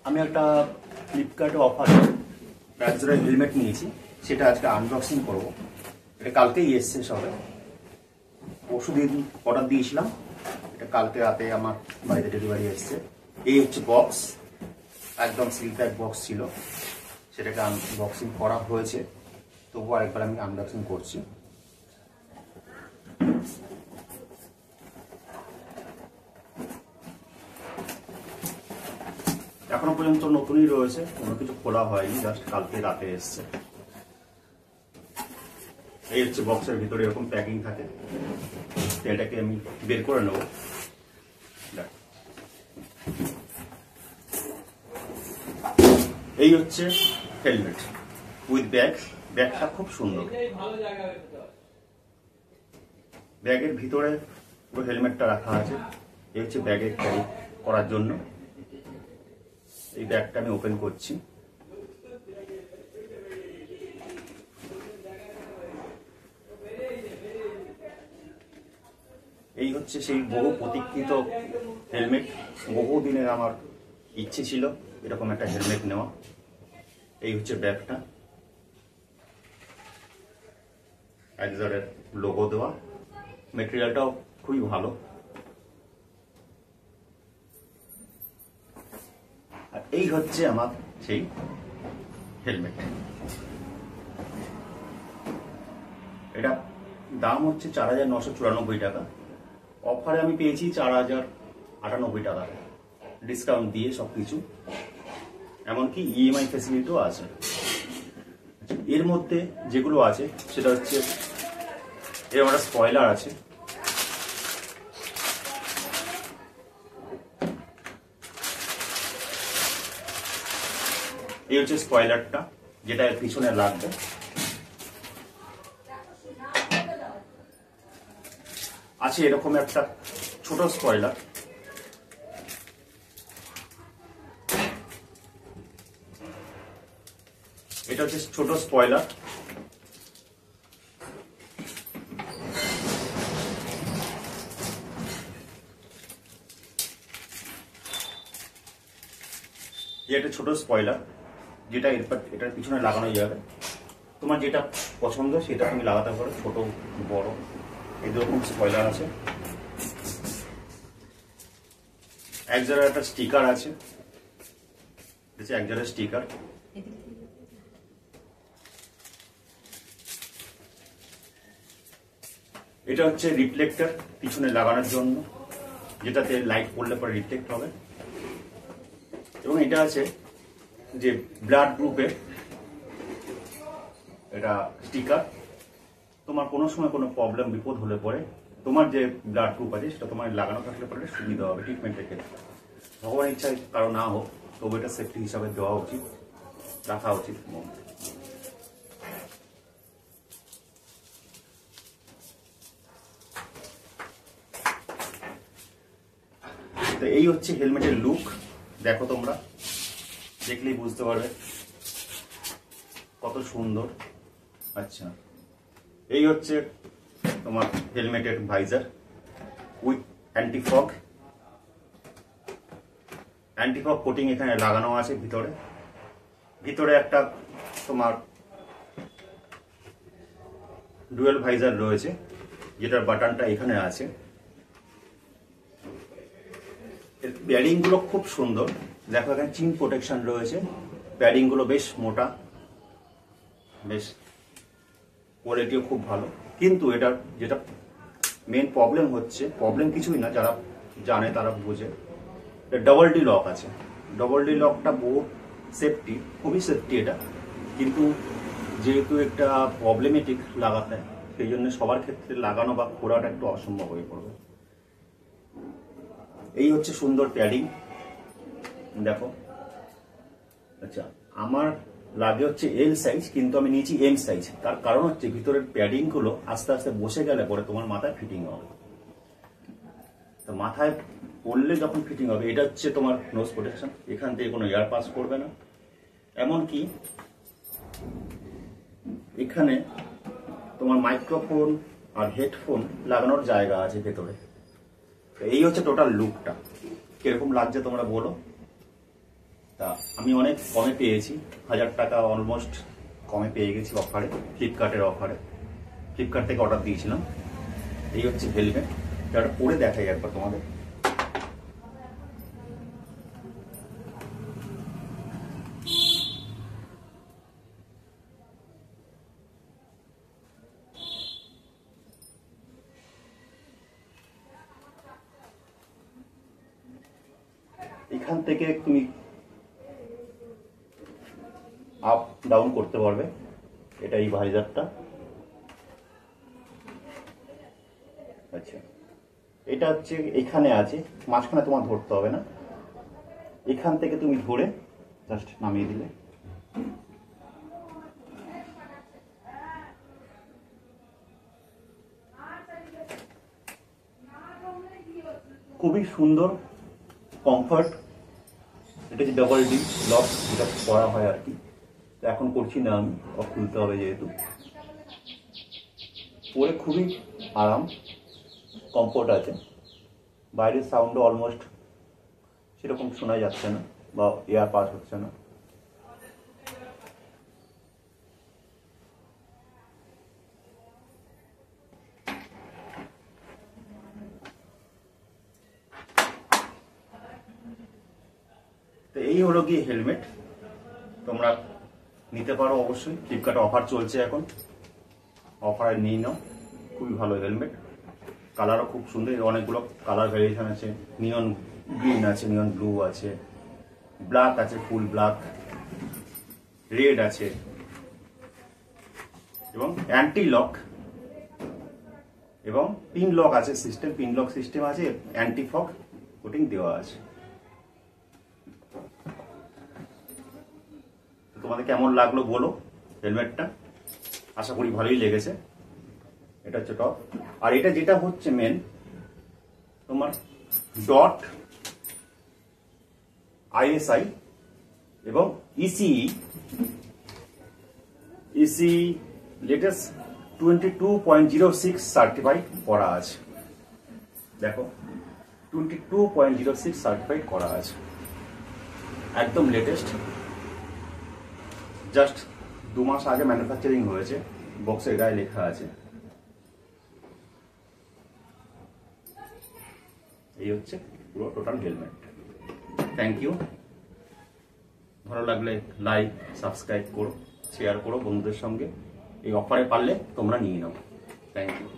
আমি একটা ফ্লিপকার্টে অফারে ব্যাকজোরের হেলমেট নিয়েছি, সেটা আজকে আনবক্সিং করব। এটা কালকেই এসছে সবে, পরশুদিন অর্ডার দিয়েছিলাম, এটা কালকে রাতে আমার বাড়িতে ডেলিভারি এসছে। এই হচ্ছে বক্স, একদম সিল প্যাক বক্স ছিল, সেটাকে আনবক্সিং করা হয়েছে, তবুও আরেকবার আমি আনবক্সিং করছি। এখনো পর্যন্ত নতুনই রয়েছে, কোনো কিছু খোলা হয়নি, জাস্ট কালকে রাতে এসছে। এই হচ্ছে বক্সের ভিতরে এরকম প্যাকিং থাকে, এটাকে আমি বের করে নেব। এই হচ্ছে হেলমেট উইথ ব্যাগ। ব্যাগটা খুব সুন্দর, ব্যাগের ভিতরে পুরো হেলমেটটা রাখা আছে। এই হচ্ছে ব্যাগে ক্যারি করার জন্য। এই ব্যাগটা আমি ওপেন করছি। এই হচ্ছে সেই বহু প্রতীক্ষিত হেলমেট। বহুদিনের আমার ইচ্ছে ছিল এরকম একটা হেলমেট নেওয়া। এই হচ্ছে ব্যাগটা, একজনের লোগো দেওয়া, মেটেরিয়ালটাও খুবই ভালো। আর এই হচ্ছে আমার সেই হেলমেট। এটা দাম হচ্ছে 4,994 টাকা। অফারে আমি পেয়েছি 4,098 টাকা, ডিসকাউন্ট দিয়ে সবকিছু, এমনকি ইএমআই ফ্যাসিলিটিও আছে। এর মধ্যে যেগুলো আছে সেটা হচ্ছে এর একটা স্পয়লার আছে, এই হচ্ছে স্পয়লারটা, যেটা এর পিছনে লাগবে। আছে এরকম একটা ছোট স্পয়লার, এটা হচ্ছে ছোট স্পয়লার। এটা ছোট স্পয়লার, যেটা এটার পিছনে লাগানো যাবে। তোমার যেটা পছন্দ সেটা তুমি লাগাতে পারো, ছোট বড় এই দুরকম স্পয়লার আছে। এক জায়গায় একটা স্টিকার আছে, এক জায়গায় স্টিকার। এটা হচ্ছে রিফ্লেক্টর পিছনে লাগানোর জন্য, যেটাতে লাইট পড়লে পরে রিফ্লেক্ট হবে। এবং এটা আছে যে ব্লাড গ্রুপের এটা স্টিকার। তোমার কোনো সময় কোনো প্রবলেম বিপদ হলে পরে তোমার যে ব্লাড গ্রুপ আছে সেটা তোমার লাগানো থাকলে পরে সুবিধা হবে ট্রিটমেন্টের ক্ষেত্রে। ভগবান ইচ্ছায় কারো না হোক, তবু এটা সেফটি হিসাবে দেওয়া উচিত, রাখা উচিত। তো এই হচ্ছে হেলমেটের লুক, দেখো তোমরা দেখলেই বুঝতে পারবে কত সুন্দর। আচ্ছা, এই হচ্ছে তোমার হেলমেটের ভাইজার উইথ অ্যান্টিফগ। অ্যান্টিফগ কোটিং এখানে লাগানো আছে ভিতরে। ভিতরে একটা তোমার ডুয়েল ভাইজার রয়েছে, যেটার বাটনটা এখানে আছে। প্যাডিং গুলো খুব সুন্দর, দেখো এখানে চিন প্রোটেকশন রয়েছে। প্যাডিং গুলো বেশ মোটা, বেশ কোয়ালিটিও খুব ভালো। কিন্তু এটার যেটা মেন প্রবলেম হচ্ছে, প্রবলেম কিছুই না, যারা জানে তারা বোঝে, ডবল ডি লক আছে। ডবল ডি লকটা বহু সেফটি, খুবই সেফটি এটা, কিন্তু যেহেতু একটা প্রবলেমেটিক লাগাতে, সেই জন্য সবার ক্ষেত্রে লাগানো বা খোলাটা একটু অসম্ভব হয়ে পড়বে। এই হচ্ছে সুন্দর প্যাডিং, দেখো। আচ্ছা, আমার লাগে হচ্ছে এল সাইজ, কিন্তু আমি নিয়েছি এম সাইজ। তার কারণ হচ্ছে ভিতরের প্যাডিং গুলো আস্তে আস্তে বসে গেলে পরে তোমার মাথায় ফিটিং হবে। তো মাথায় পড়লে যখন ফিটিং হবে, এটা হচ্ছে তোমার নোজ প্রোটেকশন, এখান থেকে কোনো এয়ার পাস করবে না। এমনকি এখানে তোমার মাইক্রোফোন আর হেডফোন লাগানোর জায়গা আছে ভেতরে। এই হচ্ছে টোটাল লুকটা, কিরকম লাগছে তোমরা বলো। তা আমি অনেক কমে পেয়েছি, 1000 টাকা অলমোস্ট কমে পেয়ে গেছি অফারে, ফ্লিপকার্টের অফারে। ফ্লিপকার্ট থেকে অর্ডার দিয়েছিলাম। এই হচ্ছে হেলমেট, এটা পরে দেখাই একবার তোমাদের। এখান থেকে তুমি আপ ডাউন করতে পারবে। এটা এই ভাইজারটা। আচ্ছা, এটা হচ্ছে এখানে আছে, মাঝখানে তোমার ধরতে হবে না। এখান থেকে তুমি ধরে জাস্ট নামিয়ে দিলে খুবই সুন্দর, কমফর্ট। এটা হচ্ছে ডাবল ডি লক, যেটা করা হয় আর কি। তো এখন করছি না আমি, খুলতে হবে যেহেতু। পরে খুবই আরাম, কমফোর্ট আছে। বাইরের সাউন্ডও অলমোস্ট সেরকম শোনা যাচ্ছে না বা এয়ার পাস হচ্ছে না। তো এই হলো কি হেলমেট, তোমরা নিতে পারো অবশ্যই। ফ্লিপকার্টে অফার চলছে এখন, অফারে নিয়ে নাও। খুবই ভালো হেলমেট, কালারও খুব সুন্দর। অনেকগুলো কালার ভ্যারিয়েশন আছে, নিয়ন গ্রিন আছে, নিয়ন ব্লু আছে, ব্ল্যাক আছে, ফুল ব্ল্যাক, রেড আছে, এবং অ্যান্টি লক এবং পিন লক আছে সিস্টেম, পিন লক সিস্টেম আছে, অ্যান্টি ফগ কোটিং দেওয়া আছে। তোমাদের কেমন লাগলো বলো হেলমেটটা, আশা করি ভালোই লেগেছে। এটা হচ্ছে টপ। আর এটা যেটা হচ্ছে মেন তোমার ডট আইএসআই এবং ইসিই লেটেস্ট 22.06 সার্টিফাইড করা আছে। দেখো 22.06 সার্টিফাইড করা আছে, একদম লেটেস্ট। জাস্ট 2 মাস আগে ম্যানুফ্যাকচারিং হয়েছে, বক্সের গায়ে লেখা আছে। এই হচ্ছে পুরো টোটাল হেলমেট। Thank you. ভালো লাগলে লাইক, সাবস্ক্রাইব করো, শেয়ার করো বন্ধুদের সঙ্গে। এই অফারে পারলে তোমরা নিয়ে নাও। Thank you.